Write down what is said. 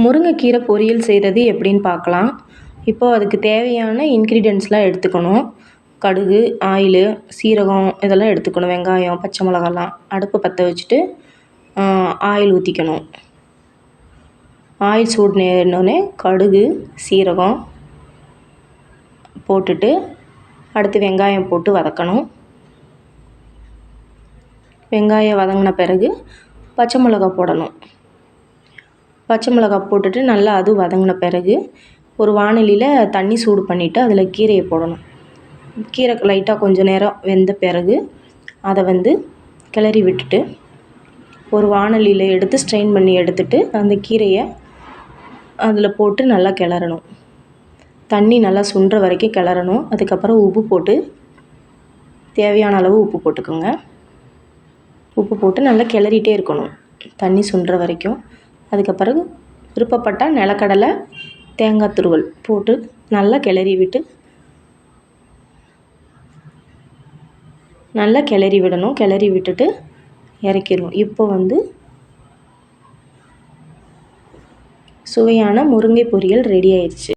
முருங்கைக்கீரை பொரியல் செய்கிறது எப்படின்னு பார்க்கலாம். இப்போது அதுக்கு தேவையான இன்க்ரீடியன்ட்ஸ்லாம் எடுத்துக்கணும். கடுகு, ஆயிலு, சீரகம் இதெல்லாம் எடுத்துக்கணும். வெங்காயம், பச்சை மிளகாலாம் அடுப்பை பற்ற வச்சுட்டு ஆயில் ஊற்றிக்கணும். ஆயில் சூடு நேரினோடனே கடுகு, சீரகம் போட்டுட்டு அடுத்து வெங்காயம் போட்டு வதக்கணும். வெங்காயம் வதங்கின பிறகு பச்சை மிளகா போடணும். பச்சை மிளகா போட்டுட்டு நல்லா அது வதங்கின பிறகு ஒரு வாணலியில் தண்ணி சூடு பண்ணிவிட்டு அதில் கீரையை போடணும். கீரை லைட்டாக கொஞ்சம் நேரம் வெந்த பிறகு அதை கிளறி விட்டுட்டு ஒரு வாணலியில் எடுத்து ஸ்ட்ரெயின் பண்ணி எடுத்துட்டு அந்த கீரையை அதில் போட்டு நல்லா கிளறணும். தண்ணி நல்லா சுண்டுற வரைக்கும் கிளறணும். அதுக்கப்புறம் உப்பு போட்டு தேவையான அளவு உப்பு போட்டுக்கோங்க. உப்பு போட்டு நல்லா கிளறிட்டே இருக்கணும் தண்ணி சுண்டுற வரைக்கும். அதுக்கப்புறம் விருப்பப்பட்டால் நிலக்கடலை, தேங்காய் துருவல் போட்டு நல்லா கிளறி விட்டு நல்லா கிளறி விடணும். கிளறி விட்டுட்டு இறக்கிடணும். இப்போ சுவையான முருங்கை பொரியல் ரெடி ஆயிடுச்சு.